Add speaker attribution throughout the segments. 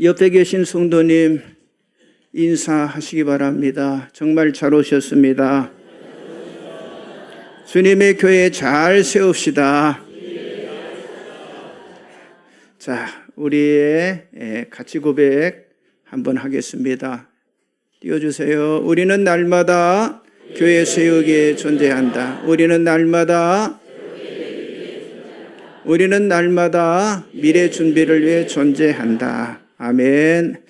Speaker 1: 옆에 계신 성도님 인사하시기 바랍니다. 정말 잘 오셨습니다. 주님의 교회 잘 세웁시다. 자, 우리의 가치 고백 한번 하겠습니다. 띄워주세요. 우리는 날마다 교회 세우기에 존재한다. 우리는 날마다 미래 준비를 위해 존재한다. 아멘.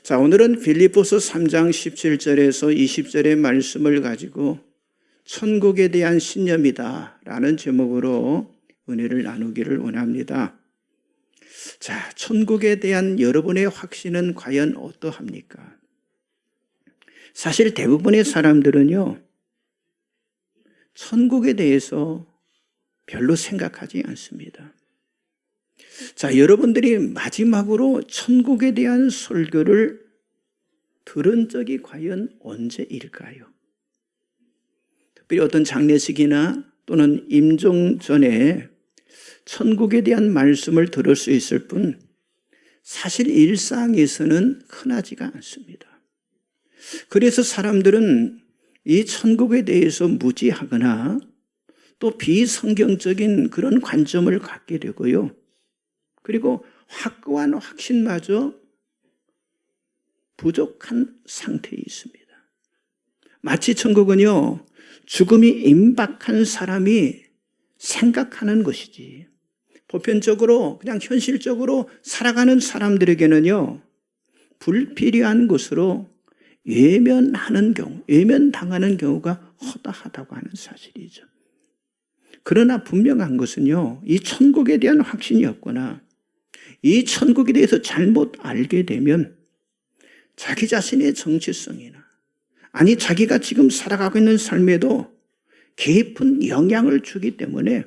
Speaker 1: 자, 오늘은 빌립보서 3장 17절에서 20절의 말씀을 가지고 천국에 대한 신념이다 라는 제목으로 은혜를 나누기를 원합니다. 자, 천국에 대한 여러분의 확신은 과연 어떠합니까? 사실 대부분의 사람들은요, 천국에 대해서 별로 생각하지 않습니다. 자, 여러분들이 마지막으로 천국에 대한 설교를 들은 적이 과연 언제일까요? 특별히 어떤 장례식이나 또는 임종 전에 천국에 대한 말씀을 들을 수 있을 뿐 사실 일상에서는 흔하지가 않습니다. 그래서 사람들은 이 천국에 대해서 무지하거나 또 비성경적인 그런 관점을 갖게 되고요. 그리고 확고한 확신마저 부족한 상태에 있습니다. 마치 천국은요, 죽음이 임박한 사람이 생각하는 것이지, 보편적으로 그냥 현실적으로 살아가는 사람들에게는요, 불필요한 것으로 외면당하는 경우가 허다하다고 하는 사실이죠. 그러나 분명한 것은요, 이 천국에 대한 확신이 없거나 이 천국에 대해서 잘못 알게 되면 자기 자신의 정체성이나 아니 자기가 지금 살아가고 있는 삶에도 깊은 영향을 주기 때문에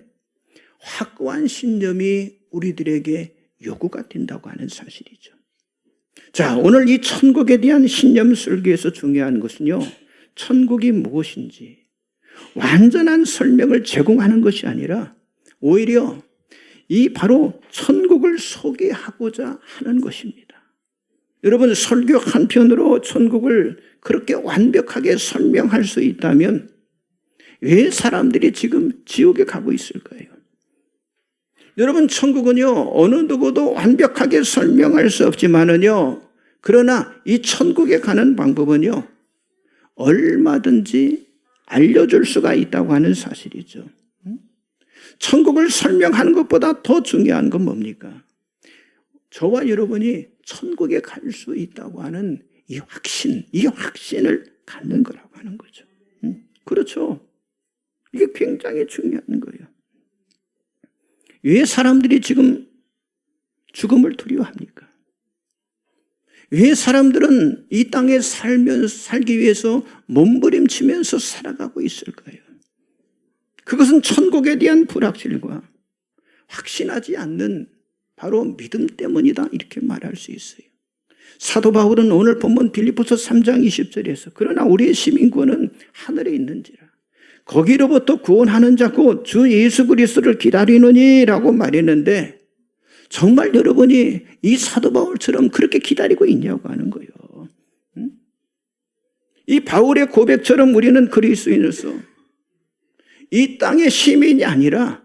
Speaker 1: 확고한 신념이 우리들에게 요구가 된다고 하는 사실이죠. 자, 오늘 이 천국에 대한 신념 설교에서 중요한 것은요, 천국이 무엇인지 완전한 설명을 제공하는 것이 아니라 오히려 이 바로 천국을 소개하고자 하는 것입니다. 여러분, 설교 한편으로 천국을 그렇게 완벽하게 설명할 수 있다면 왜 사람들이 지금 지옥에 가고 있을까요? 여러분, 천국은요, 어느 누구도 완벽하게 설명할 수 없지만은요, 그러나 이 천국에 가는 방법은요, 얼마든지 알려줄 수가 있다고 하는 사실이죠. 천국을 설명하는 것보다 더 중요한 건 뭡니까? 저와 여러분이 천국에 갈 수 있다고 하는 이 확신을 갖는 거라고 하는 거죠. 그렇죠. 이게 굉장히 중요한 거예요. 왜 사람들이 지금 죽음을 두려워합니까? 왜 사람들은 이 땅에 살기 위해서 몸부림치면서 살아가고 있을까요? 그것은 천국에 대한 불확실과 확신하지 않는 바로 믿음 때문이다, 이렇게 말할 수 있어요. 사도 바울은 오늘 본문 빌립보서 3장 20절에서 그러나 우리의 시민권은 하늘에 있는지라 거기로부터 구원하는 자 곧 주 예수 그리스도를 기다리느니 라고 말했는데, 정말 여러분이 이 사도 바울처럼 그렇게 기다리고 있냐고 하는 거예요. 이 바울의 고백처럼 우리는 그리스도인으로서 이 땅의 시민이 아니라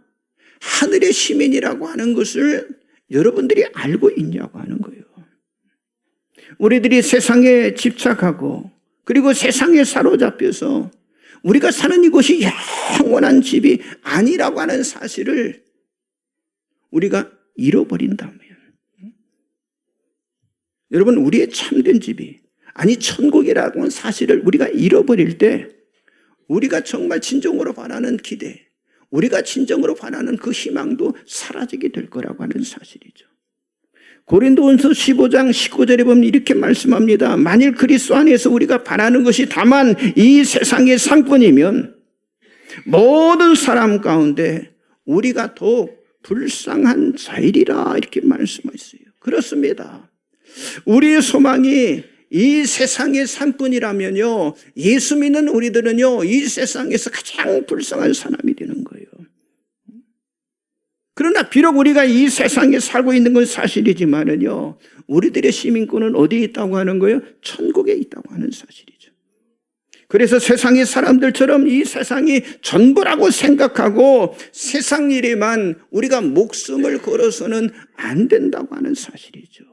Speaker 1: 하늘의 시민이라고 하는 것을 여러분들이 알고 있냐고 하는 거예요. 우리들이 세상에 집착하고 그리고 세상에 사로잡혀서 우리가 사는 이곳이 영원한 집이 아니라고 하는 사실을 우리가 잃어버린다면, 여러분, 우리의 참된 집이 아니 천국이라고 하는 사실을 우리가 잃어버릴 때 우리가 정말 진정으로 바라는 기대, 우리가 진정으로 바라는 그 희망도 사라지게 될 거라고 하는 사실이죠. 고린도전서 15장 19절에 보면 이렇게 말씀합니다. 만일 그리스도 안에서 우리가 바라는 것이 다만 이 세상의 상뿐이면 모든 사람 가운데 우리가 더욱 불쌍한 자이리라, 이렇게 말씀하셨어요. 그렇습니다. 우리의 소망이 이 세상의 삶뿐이라면요, 예수 믿는 우리들은요, 이 세상에서 가장 불쌍한 사람이 되는 거예요. 그러나 비록 우리가 이 세상에 살고 있는 건 사실이지만은요, 우리들의 시민권은 어디에 있다고 하는 거예요? 천국에 있다고 하는 사실이죠. 그래서 세상의 사람들처럼 이 세상이 전부라고 생각하고 세상 일에만 우리가 목숨을 걸어서는 안 된다고 하는 사실이죠.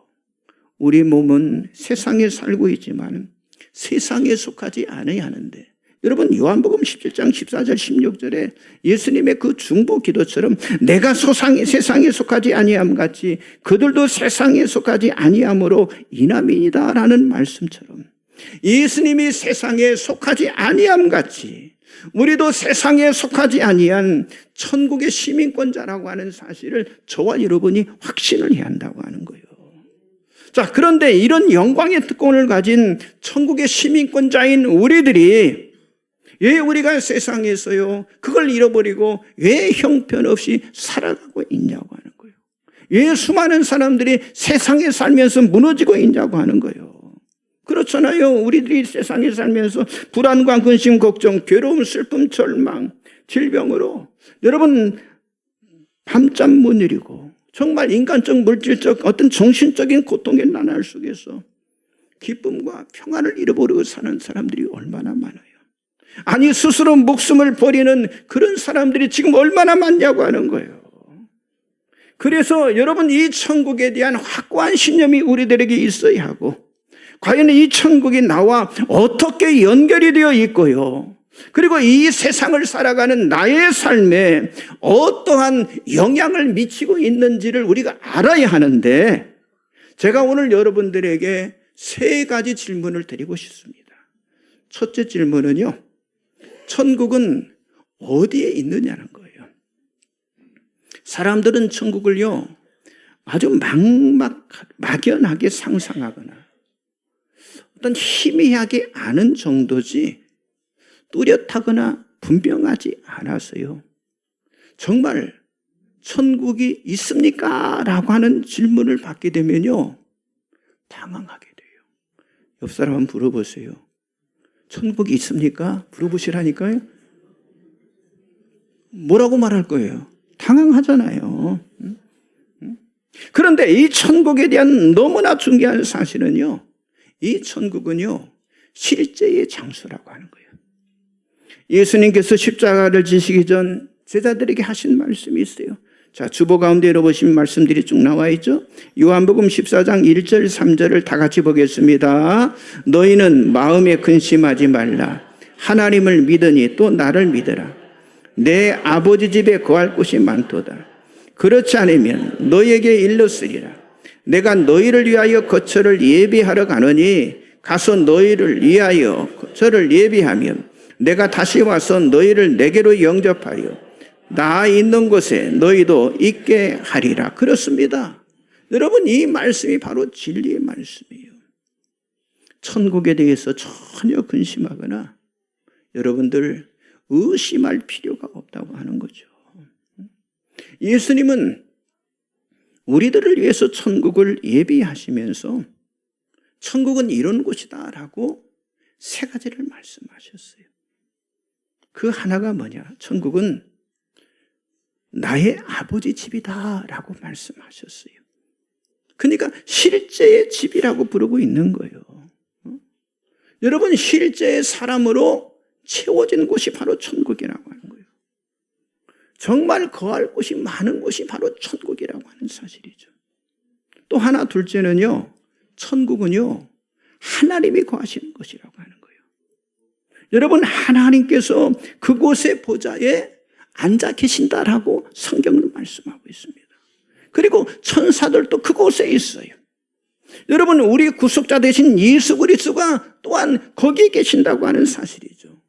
Speaker 1: 우리 몸은 세상에 살고 있지만 세상에 속하지 않아야 하는데, 여러분 요한복음 17장 14절 16절에 예수님의 그 중보 기도처럼 내가 세상에 속하지 아니함 같이 그들도 세상에 속하지 아니함으로 이남이니다라는 말씀처럼 예수님이 세상에 속하지 아니함 같이 우리도 세상에 속하지 아니한 천국의 시민권자라고 하는 사실을 저와 여러분이 확신을 해야 한다고 하는 거예요. 자, 그런데 이런 영광의 특권을 가진 천국의 시민권자인 우리들이 왜 우리가 세상에서요 그걸 잃어버리고 왜 형편없이 살아가고 있냐고 하는 거예요. 왜 수많은 사람들이 세상에 살면서 무너지고 있냐고 하는 거예요. 그렇잖아요. 우리들이 세상에 살면서 불안과 근심, 걱정, 괴로움, 슬픔, 절망, 질병으로 여러분 밤잠 못 이루고 정말 인간적, 물질적, 어떤 정신적인 고통의 나날 속에서 기쁨과 평안을 잃어버리고 사는 사람들이 얼마나 많아요. 아니 스스로 목숨을 버리는 그런 사람들이 지금 얼마나 많냐고 하는 거예요. 그래서 여러분 이 천국에 대한 확고한 신념이 우리들에게 있어야 하고, 과연 이 천국이 나와 어떻게 연결이 되어 있고요, 그리고 이 세상을 살아가는 나의 삶에 어떠한 영향을 미치고 있는지를 우리가 알아야 하는데, 제가 오늘 여러분들에게 세 가지 질문을 드리고 싶습니다. 첫째 질문은요, 천국은 어디에 있느냐는 거예요. 사람들은 천국을요 아주 막연하게 상상하거나 어떤 희미하게 아는 정도지 뚜렷하거나 분명하지 않아서요 정말 천국이 있습니까? 라고 하는 질문을 받게 되면요 당황하게 돼요. 옆 사람 한번 물어보세요. 천국이 있습니까? 물어보시라니까요. 뭐라고 말할 거예요? 당황하잖아요. 그런데 이 천국에 대한 너무나 중요한 사실은요, 이 천국은요 실제의 장소라고 하는 거예요. 예수님께서 십자가를 지시기 전 제자들에게 하신 말씀이 있어요. 자, 주보 가운데 열어보시면 말씀들이 쭉 나와 있죠. 요한복음 14장 1절 3절을 다 같이 보겠습니다. 너희는 마음에 근심하지 말라. 하나님을 믿으니 또 나를 믿으라. 내 아버지 집에 거할 곳이 많도다. 그렇지 않으면 너희에게 일렀으리라. 내가 너희를 위하여 거처를 예비하러 가노니 가서 너희를 위하여 거처를 예비하면 내가 다시 와서 너희를 내게로 영접하여 나 있는 곳에 너희도 있게 하리라. 그렇습니다. 여러분 이 말씀이 바로 진리의 말씀이에요. 천국에 대해서 전혀 근심하거나 여러분들 의심할 필요가 없다고 하는 거죠. 예수님은 우리들을 위해서 천국을 예비하시면서 천국은 이런 곳이다 라고 세 가지를 말씀하셨어요. 그 하나가 뭐냐? 천국은 나의 아버지 집이다 라고 말씀하셨어요. 그러니까 실제의 집이라고 부르고 있는 거예요. 여러분 실제의 사람으로 채워진 곳이 바로 천국이라고 하는 거예요. 정말 거할 곳이 많은 곳이 바로 천국이라고 하는 사실이죠. 또 하나 둘째는요, 천국은요 하나님이 거하시는 것이라고 하는 거예요. 여러분 하나님께서 그곳의 보좌에 앉아 계신다라고 성경은 말씀하고 있습니다. 그리고 천사들도 그곳에 있어요. 여러분 우리 구속자 되신 예수 그리스도가 또한 거기에 계신다고 하는 사실이죠.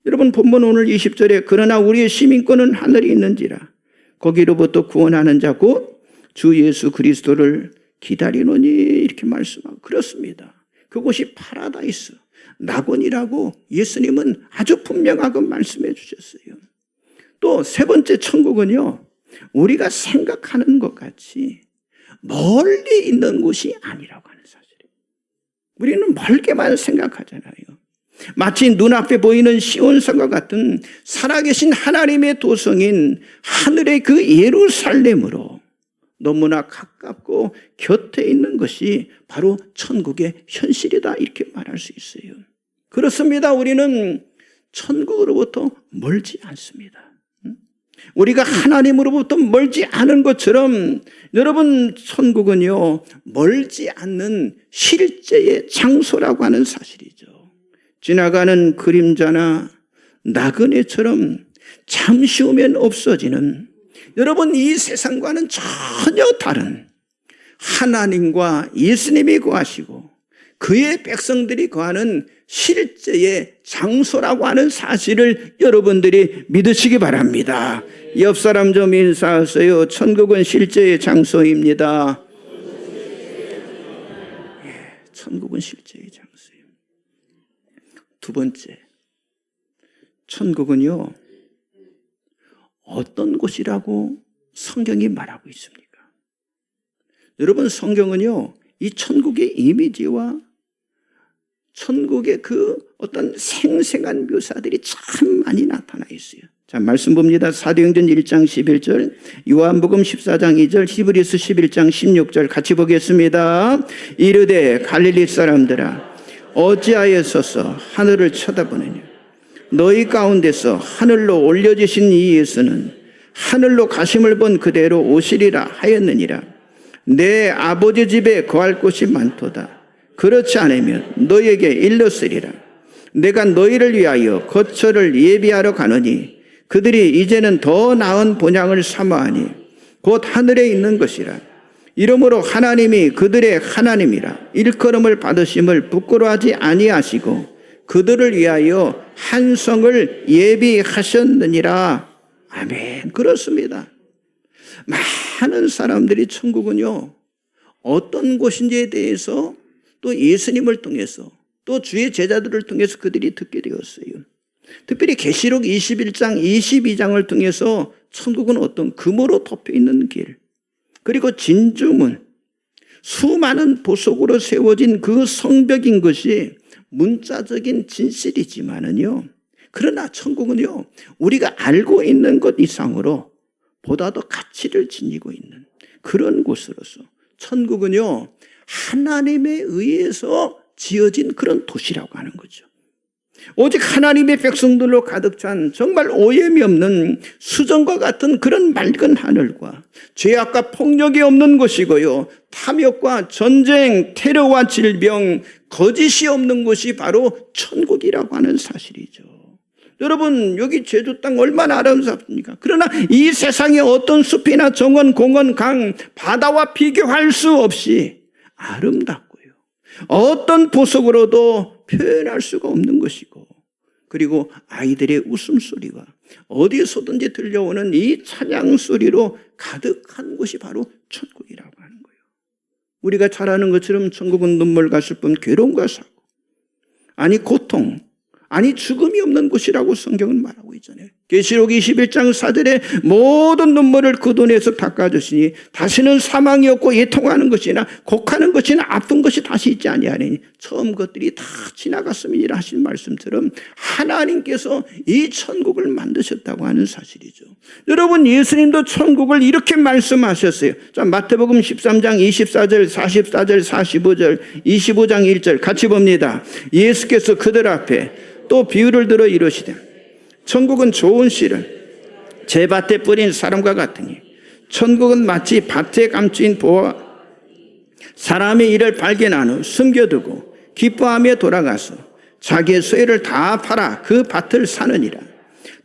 Speaker 1: 여러분 본문 오늘 20절에 그러나 우리의 시민권은 하늘에 있는지라 거기로부터 구원하는 자 곧 주 예수 그리스도를 기다리노니 이렇게 말씀하고 그렇습니다. 그곳이 파라다이스 낙원이라고 예수님은 아주 분명하게 말씀해 주셨어요. 또 세 번째 천국은요 우리가 생각하는 것 같이 멀리 있는 곳이 아니라고 하는 사실이에요. 우리는 멀게만 생각하잖아요. 마치 눈앞에 보이는 시온산과 같은 살아계신 하나님의 도성인 하늘의 그 예루살렘으로 너무나 가깝고 곁에 있는 것이 바로 천국의 현실이다, 이렇게 말할 수 있어요. 그렇습니다. 우리는 천국으로부터 멀지 않습니다. 우리가 하나님으로부터 멀지 않은 것처럼 여러분, 천국은요 멀지 않는 실제의 장소라고 하는 사실이죠. 지나가는 그림자나 나그네처럼 잠시 후면 없어지는, 여러분, 이 세상과는 전혀 다른 하나님과 예수님이 거하시고 그의 백성들이 거하는 실제의 장소라고 하는 사실을 여러분들이 믿으시기 바랍니다. 옆 사람 좀 인사하세요. 천국은 실제의 장소입니다. 천국은 실제의 장소예요. 두 번째, 천국은요 어떤 곳이라고 성경이 말하고 있습니까? 여러분, 성경은요 이 천국의 이미지와 천국의 그 어떤 생생한 묘사들이 참 많이 나타나 있어요. 자, 말씀 봅니다. 사도행전 1장 11절, 요한복음 14장 2절, 히브리서 11장 16절 같이 보겠습니다. 이르되 갈릴리 사람들아, 어찌하여서서 하늘을 쳐다보느냐? 너희 가운데서 하늘로 올려지신 이 예수는 하늘로 가심을 본 그대로 오시리라 하였느니라. 내 아버지 집에 거할 곳이 많도다. 그렇지 않으면 너희에게 일렀으리라. 내가 너희를 위하여 거처를 예비하러 가노니 그들이 이제는 더 나은 본향을 사모하니 곧 하늘에 있는 것이라. 이러므로 하나님이 그들의 하나님이라 일컬음을 받으심을 부끄러워하지 아니하시고 그들을 위하여 한 성을 예비하셨느니라. 아멘. 그렇습니다. 많은 사람들이 천국은요 어떤 곳인지에 대해서 또 예수님을 통해서 또 주의 제자들을 통해서 그들이 듣게 되었어요. 특별히 계시록 21장 22장을 통해서 천국은 어떤 금으로 덮여 있는 길, 그리고 진주문, 수많은 보석으로 세워진 그 성벽인 것이 문자적인 진실이지만은요, 그러나 천국은요 우리가 알고 있는 것 이상으로 보다 더 가치를 지니고 있는 그런 곳으로서 천국은요 하나님에 의해서 지어진 그런 도시라고 하는 거죠. 오직 하나님의 백성들로 가득 찬 정말 오염이 없는 수정과 같은 그런 맑은 하늘과 죄악과 폭력이 없는 곳이고요, 탐욕과 전쟁, 테러와 질병, 거짓이 없는 곳이 바로 천국이라고 하는 사실이죠. 여러분, 여기 제주 땅 얼마나 아름답습니까? 그러나 이 세상의 어떤 숲이나 정원, 공원, 강, 바다와 비교할 수 없이 아름답고요, 어떤 보석으로도 표현할 수가 없는 것이고, 그리고 아이들의 웃음소리와 어디서든지 들려오는 이 찬양소리로 가득한 곳이 바로 천국이라고 하는 거예요. 우리가 잘 아는 것처럼 천국은 눈물과 슬픔, 괴로움과 사고, 아니 고통, 아니 죽음이 없는 곳이라고 성경은 말하고 있잖아요. 계시록 21장 4절에 모든 눈물을 그 눈에서 닦아주시니 다시는 사망이 없고 애통하는 것이나 곡하는 것이나 아픈 것이 다시 있지 아니하니 처음 것들이 다 지나갔음이니라 하신 말씀처럼 하나님께서 이 천국을 만드셨다고 하는 사실이죠. 여러분, 예수님도 천국을 이렇게 말씀하셨어요. 자, 마태복음 13장 24절, 44절, 45절, 25장 1절 같이 봅니다. 예수께서 그들 앞에 또 비유를 들어 이르시되 천국은 좋은 씨를 제 밭에 뿌린 사람과 같으니 천국은 마치 밭에 감추인 보화 사람의 일을 발견한 후 숨겨두고 기뻐하며 돌아가서 자기의 소유를 다 팔아 그 밭을 사느니라.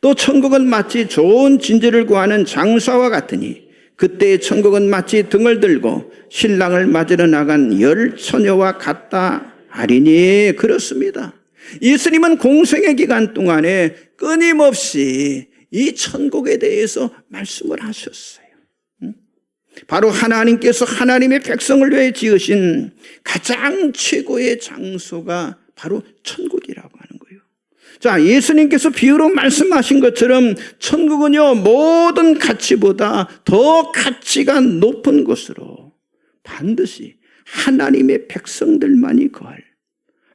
Speaker 1: 또 천국은 마치 좋은 진주를 구하는 장사와 같으니 그때의 천국은 마치 등을 들고 신랑을 맞으러 나간 열 처녀와 같다 하리니. 그렇습니다. 예수님은 공생의 기간 동안에 끊임없이 이 천국에 대해서 말씀을 하셨어요. 바로 하나님께서 하나님의 백성을 위해 지으신 가장 최고의 장소가 바로 천국이라고 하는 거예요. 자, 예수님께서 비유로 말씀하신 것처럼 천국은요 모든 가치보다 더 가치가 높은 곳으로 반드시 하나님의 백성들만이 거할,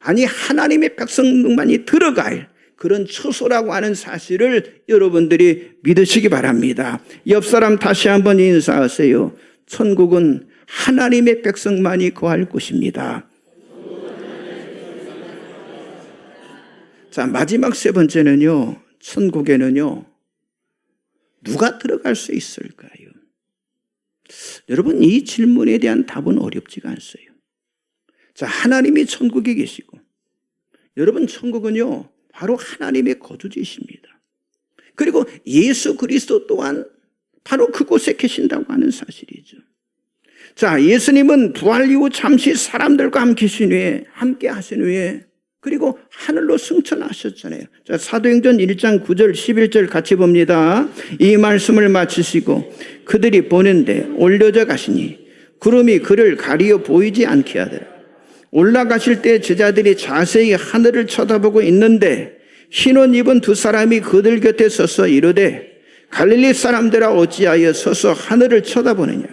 Speaker 1: 아니 하나님의 백성만이 들어갈 그런 처소라고 하는 사실을 여러분들이 믿으시기 바랍니다. 옆 사람 다시 한번 인사하세요. 천국은 하나님의 백성만이 거할 곳입니다. 자, 마지막 세 번째는요. 천국에는요. 누가 들어갈 수 있을까요? 여러분, 이 질문에 대한 답은 어렵지가 않어요. 자, 하나님이 천국에 계시고 여러분, 천국은요. 바로 하나님의 거주지이십니다. 그리고 예수 그리스도 또한 바로 그곳에 계신다고 하는 사실이죠. 자, 예수님은 부활 이후 잠시 사람들과 함께 하신 후에 그리고 하늘로 승천하셨잖아요. 자, 사도행전 1장 9절 11절 같이 봅니다. 이 말씀을 마치시고 그들이 보는데 올려져 가시니 구름이 그를 가리어 보이지 않게 하더라. 올라가실 때 제자들이 자세히 하늘을 쳐다보고 있는데 흰 옷 입은 두 사람이 그들 곁에 서서 이르되 갈릴리 사람들아 어찌하여 서서 하늘을 쳐다보느냐.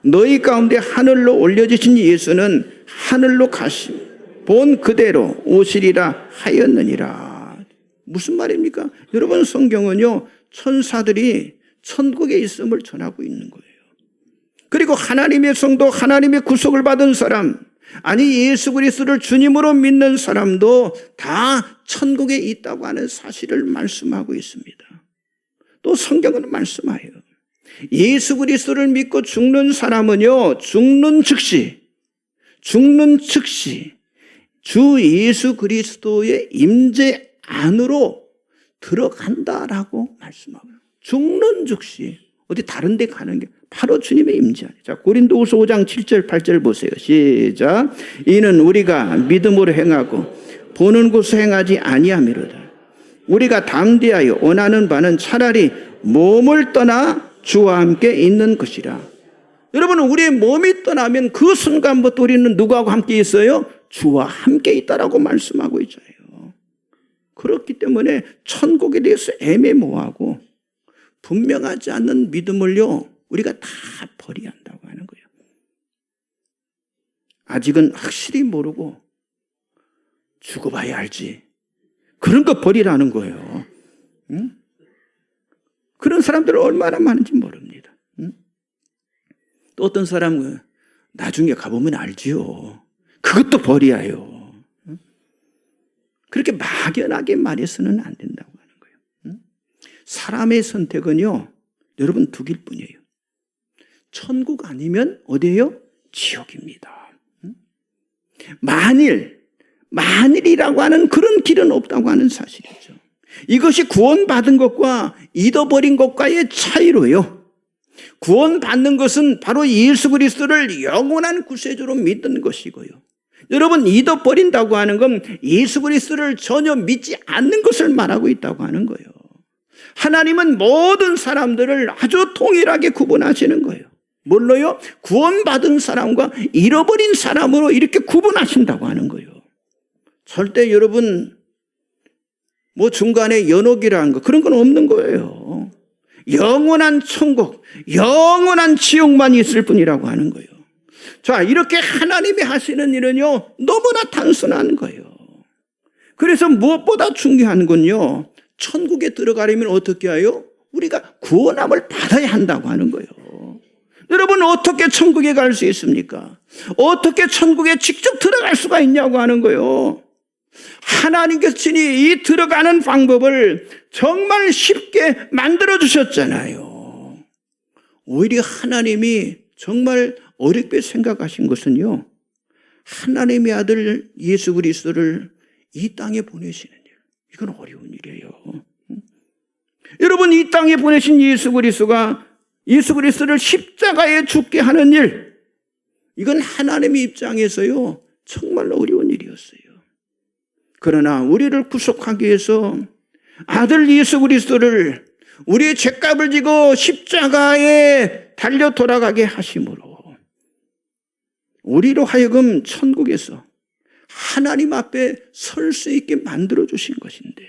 Speaker 1: 너희 가운데 하늘로 올려지신 예수는 하늘로 가심 본 그대로 오시리라 하였느니라. 무슨 말입니까? 여러분, 성경은요 천사들이 천국에 있음을 전하고 있는 거예요. 그리고 하나님의 성도, 하나님의 구속을 받은 사람, 아니 예수 그리스도를 주님으로 믿는 사람도 다 천국에 있다고 하는 사실을 말씀하고 있습니다. 또 성경은 말씀하여 예수 그리스도를 믿고 죽는 사람은요 죽는 즉시 주 예수 그리스도의 임재 안으로 들어간다라고 말씀하고요. 죽는 즉시 어디 다른 데 가는 게 바로 주님의 임재 안에. 자, 고린도후서 5장 7절 8절 보세요. 시작. 이는 우리가 믿음으로 행하고 보는 곳에 행하지 아니함이로다. 우리가 담대하여 원하는 바는 차라리 몸을 떠나 주와 함께 있는 것이라. 여러분, 우리의 몸이 떠나면 그 순간부터 우리는 누구하고 함께 있어요? 주와 함께 있다라고 말씀하고 있잖아요. 그렇기 때문에 천국에 대해서 애매모호하고 분명하지 않는 믿음을요 우리가 다 버려야 한다고 하는 거예요. 아직은 확실히 모르고 죽어봐야 알지. 그런 거 버리라는 거예요. 응? 그런 사람들 얼마나 많은지 모릅니다. 응? 또 어떤 사람은 나중에 가보면 알지요. 그것도 버려야요. 응? 그렇게 막연하게 말해서는 안 된다고 하는 거예요. 응? 사람의 선택은요 여러분 두 길뿐이에요. 천국 아니면 어디예요? 지옥입니다. 만일이라고 하는 그런 길은 없다고 하는 사실이죠. 이것이 구원받은 것과 잃어버린 것과의 차이로요. 구원받는 것은 바로 예수 그리스도를 영원한 구세주로 믿는 것이고요. 여러분, 잃어버린다고 하는 건 예수 그리스도를 전혀 믿지 않는 것을 말하고 있다고 하는 거예요. 하나님은 모든 사람들을 아주 동일하게 구분하시는 거예요. 뭘로요? 구원받은 사람과 잃어버린 사람으로 이렇게 구분하신다고 하는 거예요. 절대 여러분 뭐 중간에 연옥이라는 거 그런 건 없는 거예요. 영원한 천국, 영원한 지옥만 있을 뿐이라고 하는 거예요. 자, 이렇게 하나님이 하시는 일은요 너무나 단순한 거예요. 그래서 무엇보다 중요한 건요 천국에 들어가려면 어떻게 해요? 우리가 구원함을 받아야 한다고 하는 거예요. 여러분, 어떻게 천국에 갈 수 있습니까? 어떻게 천국에 직접 들어갈 수가 있냐고 하는 거예요. 하나님께서 친히 이 들어가는 방법을 정말 쉽게 만들어 주셨잖아요. 오히려 하나님이 정말 어렵게 생각하신 것은요 하나님의 아들 예수 그리스도를 이 땅에 보내시는 일, 이건 어려운 일이에요. 여러분, 이 땅에 보내신 예수 그리스도를 십자가에 죽게 하는 일, 이건 하나님의 입장에서요 정말 어려운 일이었어요. 그러나 우리를 구속하기 위해서 아들 예수 그리스도를 우리의 죄값을 지고 십자가에 달려 돌아가게 하심으로 우리로 하여금 천국에서 하나님 앞에 설 수 있게 만들어 주신 것인데,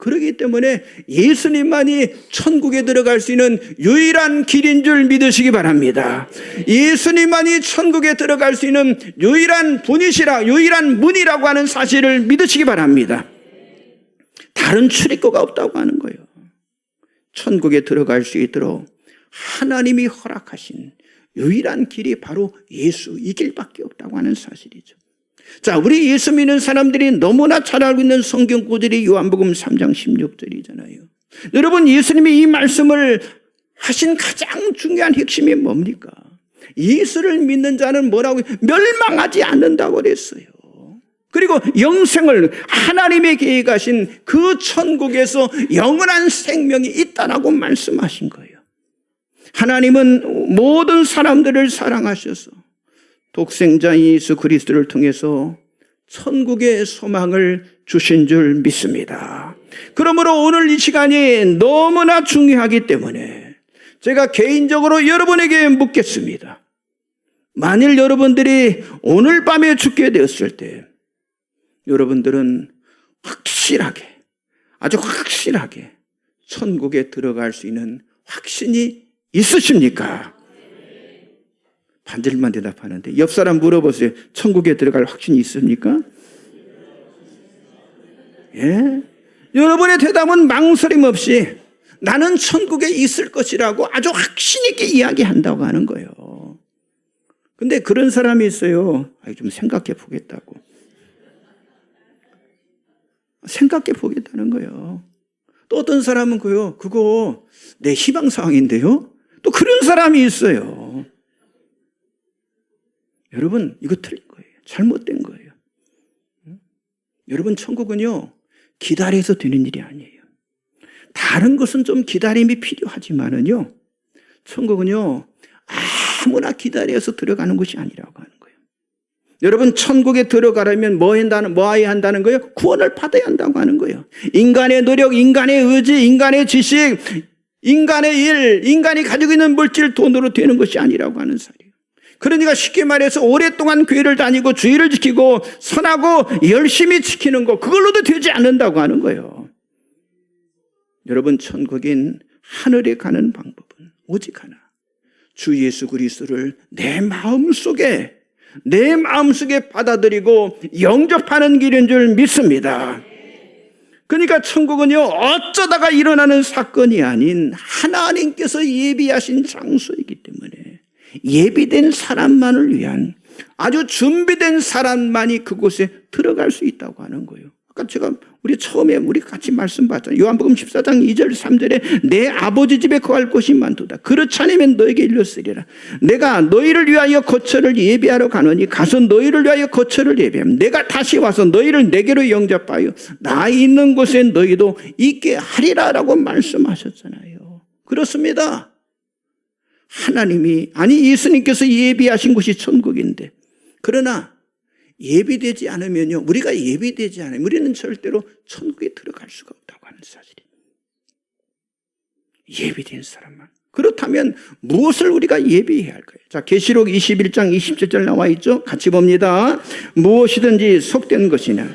Speaker 1: 그렇기 때문에 예수님만이 천국에 들어갈 수 있는 유일한 길인 줄 믿으시기 바랍니다. 예수님만이 천국에 들어갈 수 있는 유일한 분이시라, 유일한 문이라고 하는 사실을 믿으시기 바랍니다. 다른 출입구가 없다고 하는 거예요. 천국에 들어갈 수 있도록 하나님이 허락하신 유일한 길이 바로 예수, 이 길밖에 없다고 하는 사실이죠. 자, 우리 예수 믿는 사람들이 너무나 잘 알고 있는 성경 구절이 요한복음 3장 16절이잖아요. 여러분, 예수님이 이 말씀을 하신 가장 중요한 핵심이 뭡니까? 예수를 믿는 자는 뭐라고? 멸망하지 않는다고 그랬어요. 그리고 영생을 하나님의 계획하신 그 천국에서 영원한 생명이 있다라고 말씀하신 거예요. 하나님은 모든 사람들을 사랑하셔서 독생자 예수 그리스도를 통해서 천국의 소망을 주신 줄 믿습니다. 그러므로 오늘 이 시간이 너무나 중요하기 때문에 제가 개인적으로 여러분에게 묻겠습니다. 만일 여러분들이 오늘 밤에 죽게 되었을 때 여러분들은 확실하게, 아주 확실하게 천국에 들어갈 수 있는 확신이 있으십니까? 반절만 대답하는데 옆 사람 물어보세요. 천국에 들어갈 확신이 있습니까? 예? 여러분의 대답은 망설임 없이 나는 천국에 있을 것이라고 아주 확신 있게 이야기한다고 하는 거예요. 근데 그런 사람이 있어요. 좀 생각해 보겠다고. 생각해 보겠다는 거예요. 또 어떤 사람은 그거 내 희망사항인데요? 또 그런 사람이 있어요. 여러분, 이거 틀린 거예요. 잘못된 거예요. 여러분, 천국은요, 기다려서 되는 일이 아니에요. 다른 것은 좀 기다림이 필요하지만은요, 천국은요, 아무나 기다려서 들어가는 것이 아니라고 하는 거예요. 여러분, 천국에 들어가려면 뭐 해야 한다는 거예요? 구원을 받아야 한다고 하는 거예요. 인간의 노력, 인간의 의지, 인간의 지식, 인간의 일, 인간이 가지고 있는 물질, 돈으로 되는 것이 아니라고 하는 사실이에요. 그러니까 쉽게 말해서 오랫동안 교회를 다니고 주의를 지키고 선하고 열심히 지키는 것, 그걸로도 되지 않는다고 하는 거예요. 여러분, 천국인 하늘에 가는 방법은 오직 하나, 주 예수 그리스도를 내 마음속에 받아들이고 영접하는 길인 줄 믿습니다. 그러니까 천국은요, 어쩌다가 일어나는 사건이 아닌 하나님께서 예비하신 장소이기 때문에 예비된 사람만을 위한, 아주 준비된 사람만이 그곳에 들어갈 수 있다고 하는 거예요. 아까 우리 처음에 같이 말씀 봤잖아요. 요한복음 14장 2절 3절에 내 아버지 집에 거할 곳이 많도다. 그렇지 않으면 너에게 일렀으리라. 내가 너희를 위하여 거처를 예비하러 가노니 가서 너희를 위하여 거처를 예비하면 내가 다시 와서 너희를 내게로 영접하여 나 있는 곳에 너희도 있게 하리라라고 말씀하셨잖아요. 그렇습니다. 예수님께서 예비하신 곳이 천국인데, 그러나 예비되지 않으면요, 우리가 예비되지 않으면 우리는 절대로 천국에 들어갈 수가 없다고 하는 사실이에요. 예비된 사람만. 그렇다면 무엇을 우리가 예비해야 할까요? 자, 계시록 21장 27절 나와 있죠? 같이 봅니다. 무엇이든지 속된 것이나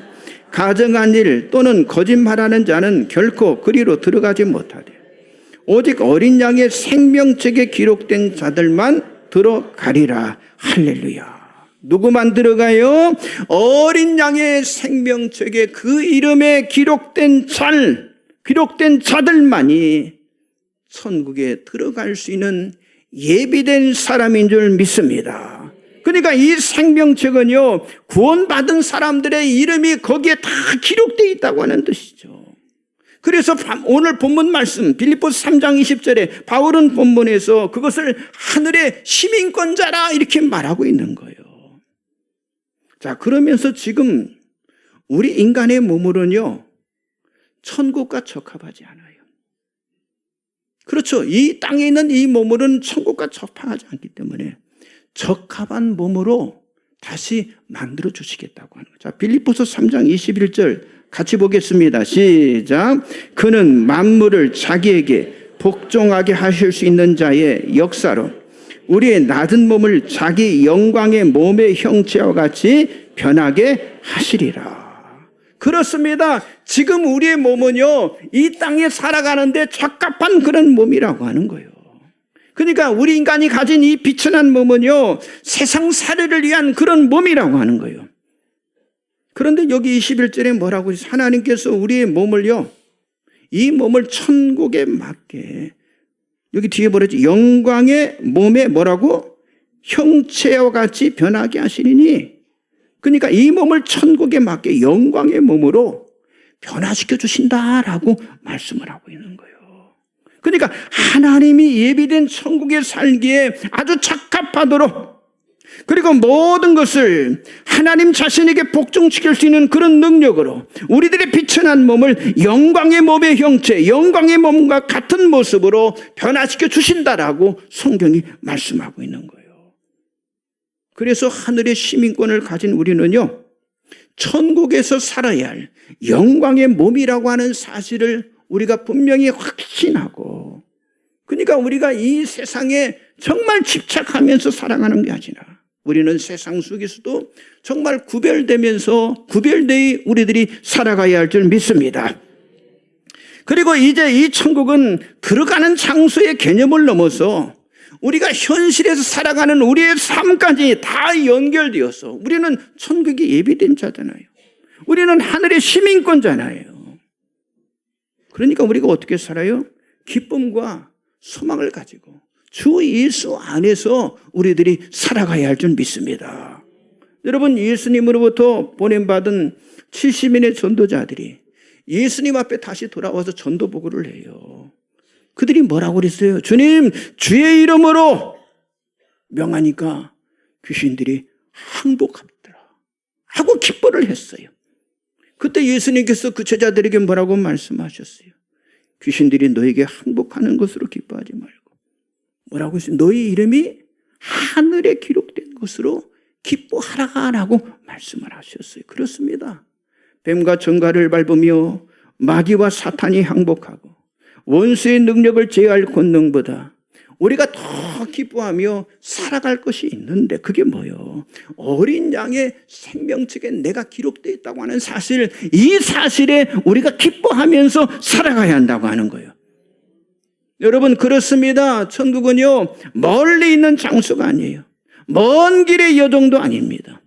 Speaker 1: 가정한 일 또는 거짓말하는 자는 결코 그리로 들어가지 못하되 오직 어린 양의 생명책에 기록된 자들만 들어가리라. 할렐루야. 누구만 들어가요? 어린 양의 생명책에 그 이름에 기록된 자들만이 천국에 들어갈 수 있는 예비된 사람인 줄 믿습니다. 그러니까 이 생명책은요, 구원받은 사람들의 이름이 거기에 다 기록되어 있다고 하는 뜻이죠. 그래서 오늘 본문 말씀 빌립보서 3장 20절에 바울은 본문에서 그것을 하늘의 시민권자라 이렇게 말하고 있는 거예요. 자, 그러면서 지금 우리 인간의 몸으로는요, 천국과 적합하지 않아요. 그렇죠. 이 땅에 있는 이 몸으로는 천국과 적합하지 않기 때문에 적합한 몸으로 다시 만들어 주시겠다고 하는 거죠. 자, 빌립보서 3장 21절 같이 보겠습니다. 시작. 그는 만물을 자기에게 복종하게 하실 수 있는 자의 역사로 우리의 낮은 몸을 자기 영광의 몸의 형체와 같이 변하게 하시리라. 그렇습니다. 지금 우리의 몸은요, 이 땅에 살아가는데 적합한 그런 몸이라고 하는 거예요. 그러니까 우리 인간이 가진 이 비천한 몸은요, 세상 살이를 위한 그런 몸이라고 하는 거예요. 그런데 여기 21절에 뭐라고 해서 하나님께서 우리의 몸을요, 이 몸을 천국에 맞게, 여기 뒤에 뭐랬지? 영광의 몸에 뭐라고? 형체와 같이 변하게 하시리니, 그러니까 이 몸을 천국에 맞게 영광의 몸으로 변화시켜 주신다라고 말씀을 하고 있는 거예요. 그러니까 하나님이 예비된 천국에 살기에 아주 적합하도록, 그리고 모든 것을 하나님 자신에게 복종시킬 수 있는 그런 능력으로 우리들의 비천한 몸을 영광의 몸의 형체, 영광의 몸과 같은 모습으로 변화시켜 주신다라고 성경이 말씀하고 있는 거예요. 그래서 하늘의 시민권을 가진 우리는요, 천국에서 살아야 할 영광의 몸이라고 하는 사실을 우리가 분명히 확신하고, 그러니까 우리가 이 세상에 정말 집착하면서 살아가는 게 아니라 우리는 세상 속에서도 정말 구별되이 우리들이 살아가야 할 줄 믿습니다. 그리고 이제 이 천국은 들어가는 장소의 개념을 넘어서 우리가 현실에서 살아가는 우리의 삶까지 다 연결되어서, 우리는 천국에 예비된 자잖아요. 우리는 하늘의 시민권잖아요. 그러니까 우리가 어떻게 살아요? 기쁨과 소망을 가지고 주 예수 안에서 우리들이 살아가야 할 줄 믿습니다. 여러분, 예수님으로부터 보냄받은 70인의 전도자들이 예수님 앞에 다시 돌아와서 전도 보고를 해요. 그들이 뭐라고 그랬어요? 주님, 주의 이름으로 명하니까 귀신들이 항복하더라 하고 기뻐를 했어요. 그때 예수님께서 그 제자들에게 뭐라고 말씀하셨어요? 귀신들이 너에게 항복하는 것으로 기뻐하지 말고 뭐라고 했어요? 너희 이름이 하늘에 기록된 것으로 기뻐하라라고 말씀을 하셨어요. 그렇습니다. 뱀과 정갈을 밟으며 마귀와 사탄이 항복하고 원수의 능력을 제어할 권능보다 우리가 더 기뻐하며 살아갈 것이 있는데, 그게 뭐예요? 어린 양의 생명책에 내가 기록되어 있다고 하는 사실, 이 사실에 우리가 기뻐하면서 살아가야 한다고 하는 거예요. 여러분, 그렇습니다. 천국은요, 멀리 있는 장소가 아니에요. 먼 길의 여정도 아닙니다.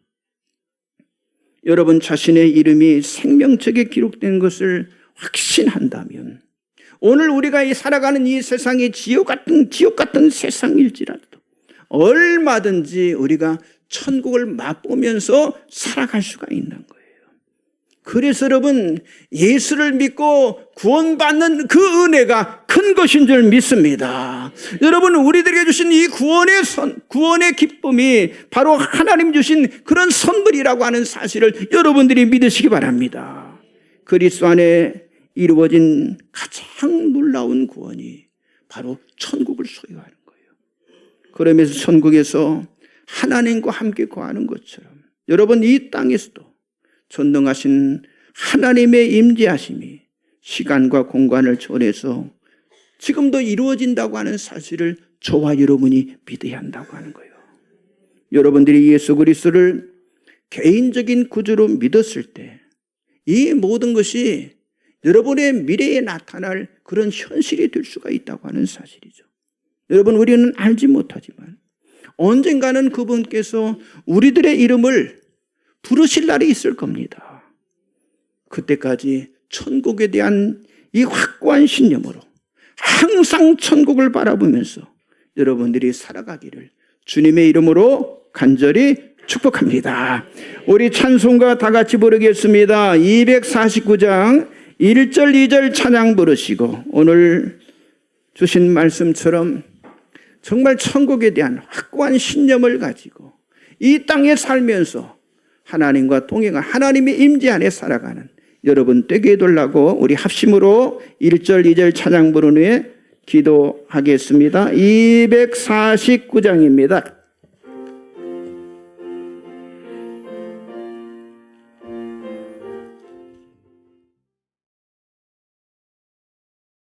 Speaker 1: 여러분 자신의 이름이 생명책에 기록된 것을 확신한다면, 오늘 우리가 살아가는 이 세상이 지옥 같은 세상일지라도 얼마든지 우리가 천국을 맛보면서 살아갈 수가 있는 거예요. 그래서 여러분, 예수를 믿고 구원받는 그 은혜가 큰 것인 줄 믿습니다. 여러분, 우리들에게 주신 이 구원의 기쁨이 바로 하나님 주신 그런 선물이라고 하는 사실을 여러분들이 믿으시기 바랍니다. 그리스도 안에 이루어진 가장 놀라운 구원이 바로 천국을 소유하는 거예요. 그러면서 천국에서 하나님과 함께 거하는 것처럼 여러분, 이 땅에서도 전능하신 하나님의 임재하심이 시간과 공간을 초월해서 지금도 이루어진다고 하는 사실을 저와 여러분이 믿어야 한다고 하는 거예요. 여러분들이 예수 그리스도를 개인적인 구주로 믿었을 때 이 모든 것이 여러분의 미래에 나타날 그런 현실이 될 수가 있다고 하는 사실이죠. 여러분, 우리는 알지 못하지만 언젠가는 그분께서 우리들의 이름을 부르실 날이 있을 겁니다. 그때까지 천국에 대한 이 확고한 신념으로 항상 천국을 바라보면서 여러분들이 살아가기를 주님의 이름으로 간절히 축복합니다. 우리 찬송가 다 같이 부르겠습니다. 249장 1절 2절 찬양 부르시고, 오늘 주신 말씀처럼 정말 천국에 대한 확고한 신념을 가지고 이 땅에 살면서 하나님과 동행한 하나님의 임재 안에 살아가는 여러분 되게 해달라고 우리 합심으로 1절 2절 찬양 부른 후에 기도하겠습니다. 249장입니다.